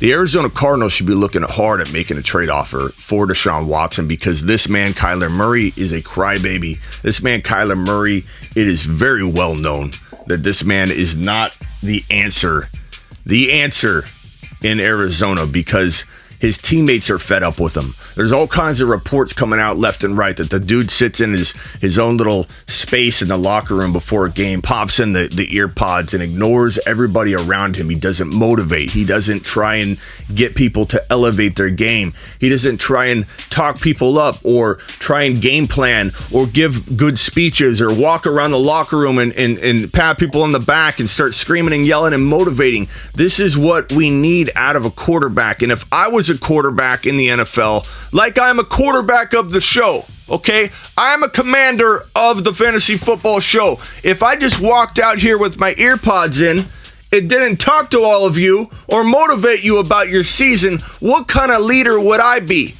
The Arizona Cardinals should be looking hard at making a trade offer for Deshaun Watson because this man, Kyler Murray, is a crybaby. This man, Kyler Murray, it is very well known that this man is not the answer in Arizona because his teammates are fed up with him. There's all kinds of reports coming out left and right that the dude sits in his own little space in the locker room before a game, pops in the ear pods and ignores everybody around him. He doesn't motivate. He doesn't try and get people to elevate their game. He doesn't try and talk people up or try and game plan or give good speeches or walk around the locker room and pat people on the back and start screaming and yelling and motivating. This is what we need out of a quarterback. And if I was a quarterback in the NFL, like I'm a quarterback of the show, okay? I am a commander of the fantasy football show. If I just walked out here with my ear pods in, it didn't talk to all of you or motivate you about your season, what kind of leader would I be?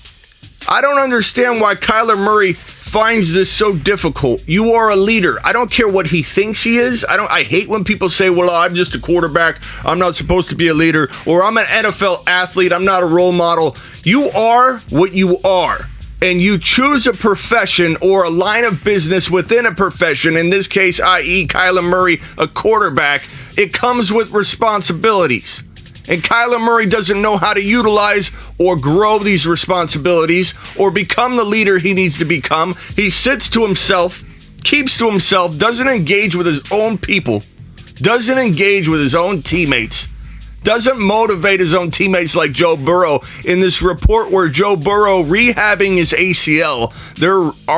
I don't understand why Kyler Murray finds this so difficult. You are a leader. I don't care what he thinks he is. I hate when people say, well, I'm just a quarterback. I'm not supposed to be a leader. Or I'm an NFL athlete. I'm not a role model. You are what you are. And you choose a profession or a line of business within a profession, in this case, i.e. Kyler Murray, a quarterback, it comes with responsibilities. And Kyler Murray doesn't know how to utilize or grow these responsibilities or become the leader he needs to become. He sits to himself, keeps to himself, doesn't engage with his own people, doesn't engage with his own teammates, doesn't motivate his own teammates like Joe Burrow. In this report where Joe Burrow rehabbing his ACL,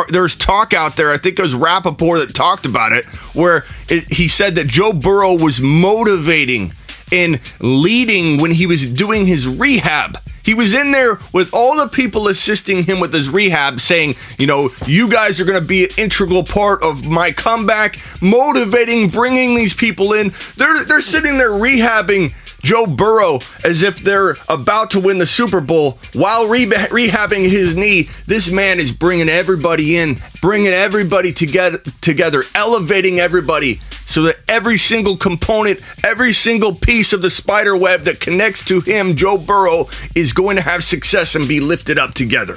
there's talk out there, I think it was Rappaport that talked about it, where he said that Joe Burrow was motivating in leading when he was doing his rehab. He was in there with all the people assisting him with his rehab saying, you guys are going to be an integral part of my comeback, motivating, bringing these people in. They're sitting there rehabbing Joe Burrow as if they're about to win the Super Bowl while rehabbing his knee. This man is bringing everybody in, bringing everybody together, elevating everybody so that every single component, every single piece of the spider web that connects to him, Joe Burrow, is going to have success and be lifted up together.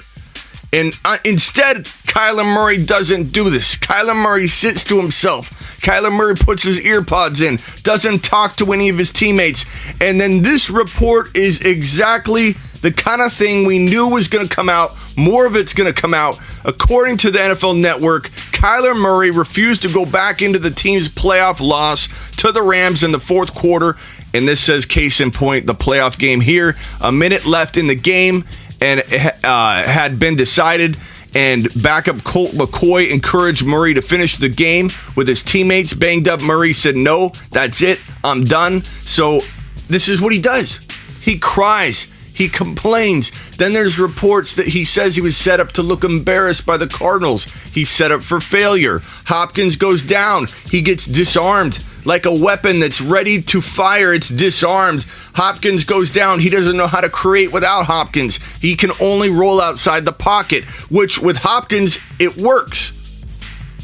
And instead, Kyler Murray doesn't do this. Kyler Murray sits to himself. Kyler Murray puts his ear pods in, doesn't talk to any of his teammates. And then this report is exactly the kind of thing we knew was going to come out. More of it's going to come out. According to the NFL Network, Kyler Murray refused to go back into the team's playoff loss to the Rams in the fourth quarter. And this says case in point, the playoff game here. A minute left in the game and had been decided. And backup Colt McCoy encouraged Murray to finish the game with his teammates. Banged up Murray said, no, that's it. I'm done. So this is what he does. He cries. He complains. Then there's reports that he says he was set up to look embarrassed by the Cardinals. He's set up for failure. Hopkins goes down. He gets disarmed like a weapon that's ready to fire. It's disarmed. Hopkins goes down. He doesn't know how to create without Hopkins. He can only roll outside the pocket, which with Hopkins, it works.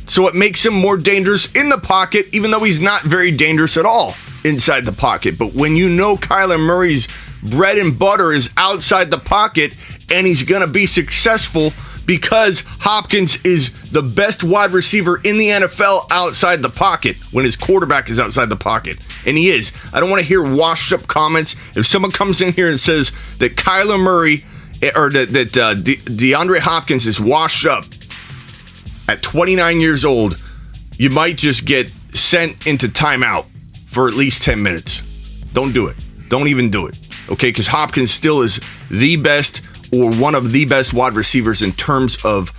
So it makes him more dangerous in the pocket, even though he's not very dangerous at all inside the pocket. But when you know Kyler Murray's bread and butter is outside the pocket and he's going to be successful because Hopkins is the best wide receiver in the NFL outside the pocket when his quarterback is outside the pocket. And he is. I don't want to hear washed up comments. If someone comes in here and says that Kyler Murray or that DeAndre Hopkins is washed up at 29 years old, you might just get sent into timeout for at least 10 minutes. Don't do it. Don't even do it. Okay, because Hopkins still is the best or one of the best wide receivers in terms of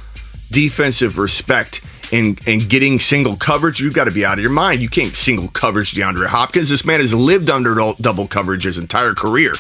defensive respect and getting single coverage. You've got to be out of your mind. You can't single coverage DeAndre Hopkins. This man has lived under double coverage his entire career.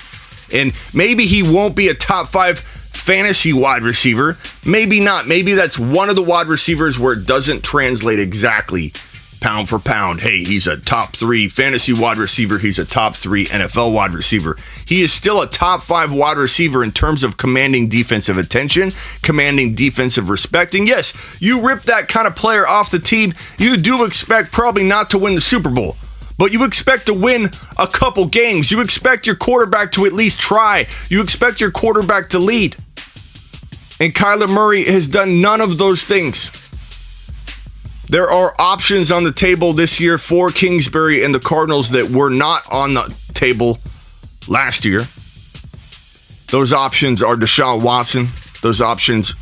And maybe he won't be a top 5 fantasy wide receiver. Maybe not. Maybe that's one of the wide receivers where it doesn't translate exactly pound for pound. Hey, he's a top 3 fantasy wide receiver. He's a top 3 NFL wide receiver. He is still a top 5 wide receiver in terms of commanding defensive attention, commanding defensive respect. And yes, you rip that kind of player off the team, you do expect probably not to win the Super Bowl. But you expect to win a couple games. You expect your quarterback to at least try. You expect your quarterback to lead. And Kyler Murray has done none of those things. There are options on the table this year for Kingsbury and the Cardinals that were not on the table last year. Those options are Deshaun Watson. Those options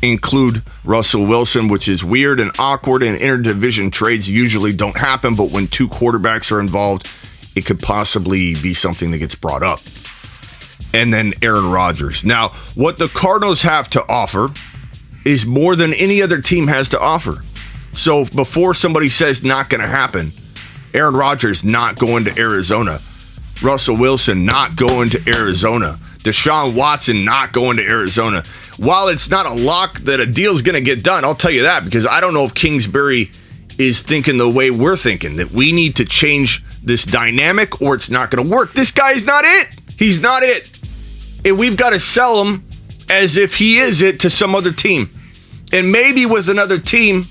include Russell Wilson, which is weird and awkward, and interdivision trades usually don't happen, but when two quarterbacks are involved, it could possibly be something that gets brought up. And then Aaron Rodgers. Now, what the Cardinals have to offer is more than any other team has to offer. So before somebody says not going to happen, Aaron Rodgers not going to Arizona. Russell Wilson not going to Arizona. Deshaun Watson not going to Arizona. While it's not a lock that a deal's going to get done, I'll tell you that, because I don't know if Kingsbury is thinking the way we're thinking, that we need to change this dynamic or it's not going to work. This guy's not it. He's not it. And we've got to sell him as if he is it to some other team. And maybe with another team,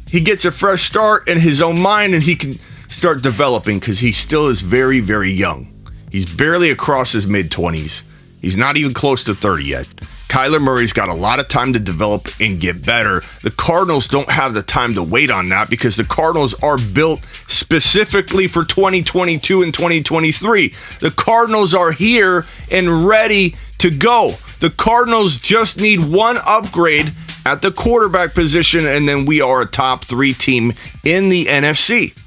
he gets a fresh start in his own mind and he can start developing, because he still is very, very young. He's barely across his mid-20s. He's not even close to 30 yet. Kyler Murray's got a lot of time to develop and get better. The Cardinals don't have the time to wait on that, because the Cardinals are built specifically for 2022 and 2023. The Cardinals are here and ready to go. The Cardinals just need one upgrade at the quarterback position, and then we are a top 3 team in the NFC.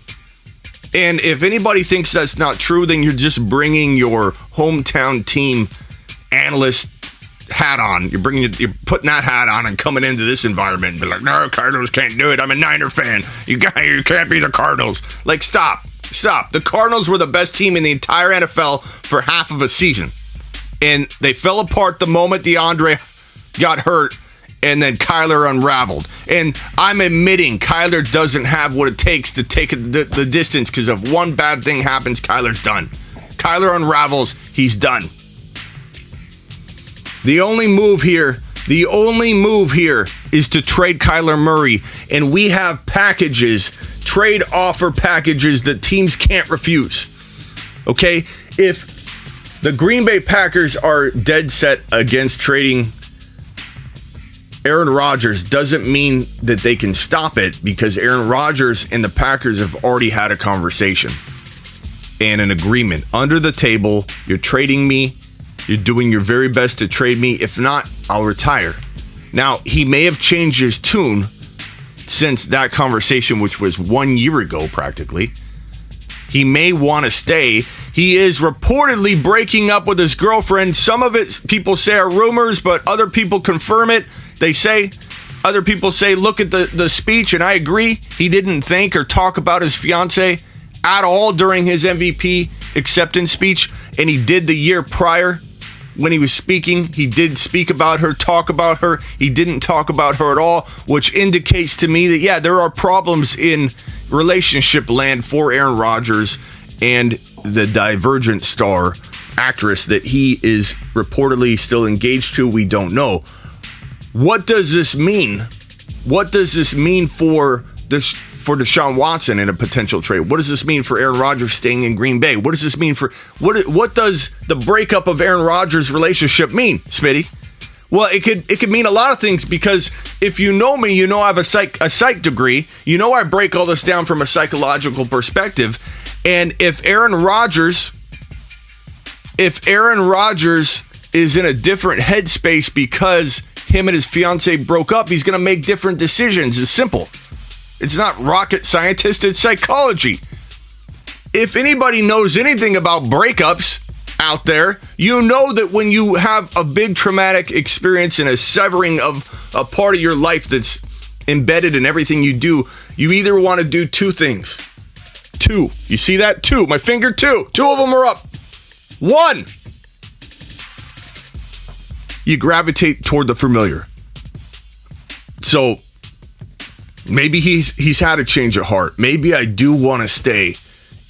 And if anybody thinks that's not true, then you're just bringing your hometown team analyst hat on. You're putting that hat on and coming into this environment and be like, no, Cardinals can't do it. I'm a Niner fan. You can't be the Cardinals. Like, stop. The Cardinals were the best team in the entire NFL for half of a season. And they fell apart the moment DeAndre got hurt, and then Kyler unraveled. And I'm admitting Kyler doesn't have what it takes to take the distance, because if one bad thing happens, Kyler's done. Kyler unravels, he's done. The only move here is to trade Kyler Murray, and we have packages, trade offer packages that teams can't refuse. Okay? If the Green Bay Packers are dead set against trading Aaron Rodgers, doesn't mean that they can stop it, because Aaron Rodgers and the Packers have already had a conversation and an agreement. Under the table, you're trading me. You're doing your very best to trade me. If not, I'll retire. Now, he may have changed his tune since that conversation, which was 1 year ago practically. He may want to stay. He is reportedly breaking up with his girlfriend. Some of it, people say, are rumors, but other people confirm it. Other people say, look at the speech, and I agree. He didn't think or talk about his fiance at all during his MVP acceptance speech, and he did the year prior. When he was speaking, he did speak about her, talk about her. He didn't talk about her at all, which indicates to me that, yeah, there are problems in relationship land for Aaron Rodgers and the Divergent star actress that he is reportedly still engaged to. We don't know. What does this mean? What does this mean for Deshaun Watson in a potential trade? What does this mean for Aaron Rodgers staying in Green Bay? What does this mean for what does the breakup of Aaron Rodgers' relationship mean, Smitty? Well, it could mean a lot of things, because if you know me, you know I have a psych degree. You know I break all this down from a psychological perspective. And if Aaron Rodgers is in a different headspace because him and his fiance broke up, he's going to make different decisions. It's simple. It's not rocket scientist, it's psychology. If anybody knows anything about breakups out there, you know that when you have a big traumatic experience and a severing of a part of your life that's embedded in everything you do, you either want to do two things. Two. You see that? Two. My finger, two. Two of them are up. One. You gravitate toward the familiar. So maybe he's had a change of heart. Maybe I do want to stay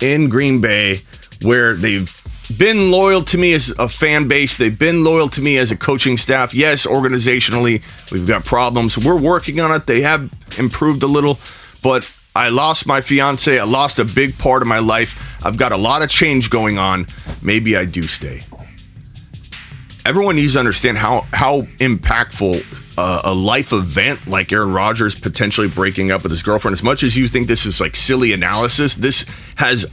in Green Bay, where they've been loyal to me as a fan base. They've been loyal to me as a coaching staff. Yes, organizationally, we've got problems. We're working on it. They have improved a little, but I lost my fiance. I lost a big part of my life. I've got a lot of change going on. Maybe I do stay. Everyone needs to understand how impactful a life event like Aaron Rodgers potentially breaking up with his girlfriend. As much as you think this is like silly analysis, this has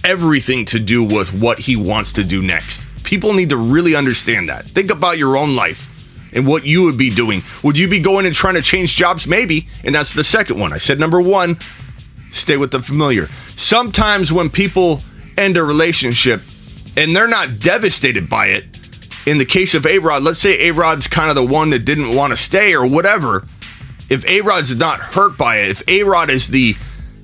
everything to do with what he wants to do next. People need to really understand that. Think about your own life and what you would be doing. Would you be going and trying to change jobs? Maybe. And that's the second one. I said number one, stay with the familiar. Sometimes when people end a relationship and they're not devastated by it, in the case of A-Rod, let's say A-Rod's kind of the one that didn't want to stay or whatever. If A-Rod's not hurt by it, if A-Rod is the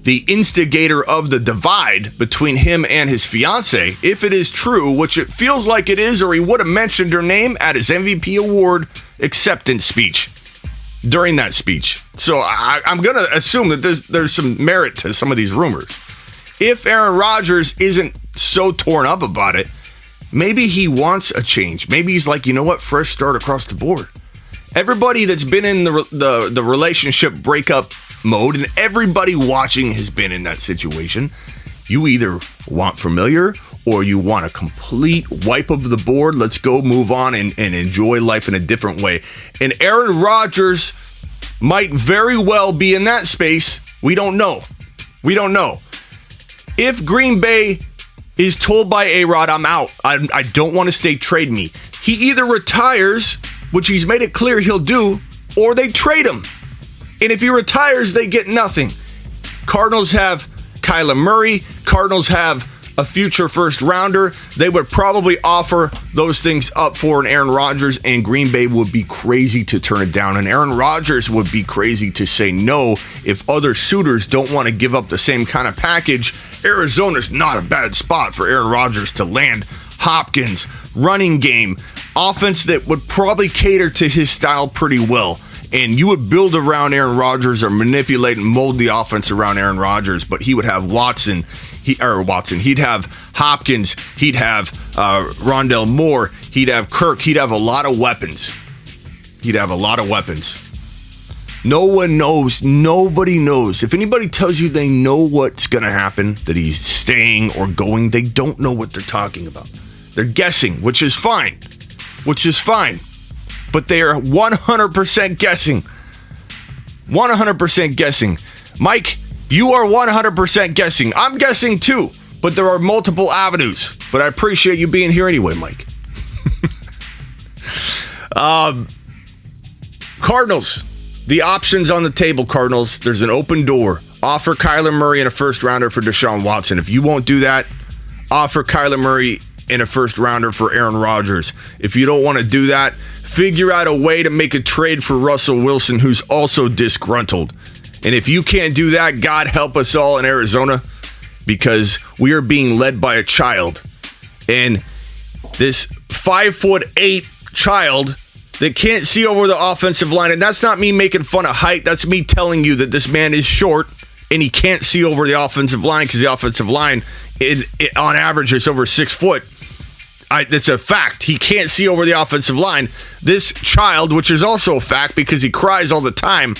instigator of the divide between him and his fiance, if it is true, which it feels like it is, or he would have mentioned her name at his MVP award acceptance speech during that speech. So I'm going to assume that there's some merit to some of these rumors. If Aaron Rodgers isn't so torn up about it, maybe he wants a change. Maybe he's like, you know what, fresh start across the board. Everybody that's been in the relationship breakup mode, and everybody watching has been in that situation. You either want familiar or you want a complete wipe of the board. Let's go move on and enjoy life in a different way. And Aaron Rodgers might very well be in that space. We don't know. If Green Bay is told by A-Rod, I'm out, I don't want to stay, trade me, he either retires, which he's made it clear he'll do, or they trade him. And if he retires, they get nothing. Cardinals have Kyler Murray. Cardinals have a future first rounder. They would probably offer those things up for an Aaron Rodgers, and Green Bay would be crazy to turn it down. And Aaron Rodgers would be crazy to say no if other suitors don't want to give up the same kind of package. Arizona's not a bad spot for Aaron Rodgers to land. Hopkins, running game, offense that would probably cater to his style pretty well. And you would build around Aaron Rodgers or manipulate and mold the offense around Aaron Rodgers, but he would have Watson. He'd have Hopkins. He'd have Rondell Moore. He'd have Kirk. He'd have a lot of weapons. No one knows. Nobody knows. If anybody tells you they know what's going to happen, that he's staying or going, they don't know what they're talking about. They're guessing, which is fine. But they are 100% guessing. 100% guessing. Mike, you are 100% guessing. I'm guessing too, but there are multiple avenues. But I appreciate you being here anyway, Mike. Cardinals. The options on the table, Cardinals. There's an open door. Offer Kyler Murray and a first rounder for Deshaun Watson. If you won't do that, offer Kyler Murray and a first rounder for Aaron Rodgers. If you don't want to do that, figure out a way to make a trade for Russell Wilson, who's also disgruntled. And if you can't do that, God help us all in Arizona, because we are being led by a child. And this 5'8" child that can't see over the offensive line, and that's not me making fun of height. That's me telling you that this man is short and he can't see over the offensive line, because the offensive line, on average, is over 6 foot. That's a fact. He can't see over the offensive line. This child, which is also a fact because he cries all the time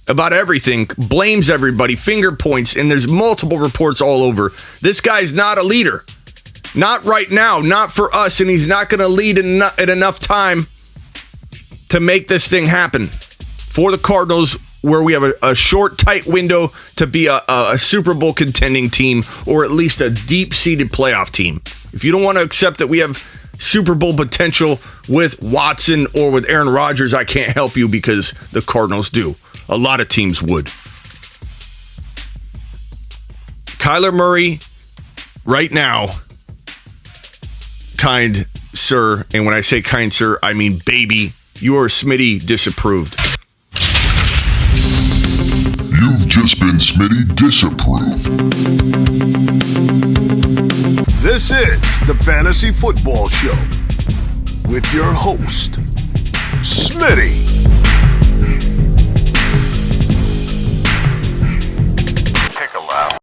about everything, blames everybody, finger points, and there's multiple reports all over. This guy's not a leader. Not right now, not for us, and he's not going to lead in enough time to make this thing happen for the Cardinals, where we have a short, tight window to be a Super Bowl contending team, or at least a deep-seated playoff team. If you don't want to accept that we have Super Bowl potential with Watson or with Aaron Rodgers, I can't help you, because the Cardinals do. A lot of teams would. Kyler Murray, right now, kind sir, and when I say kind sir, I mean baby, you are Smitty disapproved. You've just been Smitty disapproved. This is the Fantasy Football Show with your host, Smitty.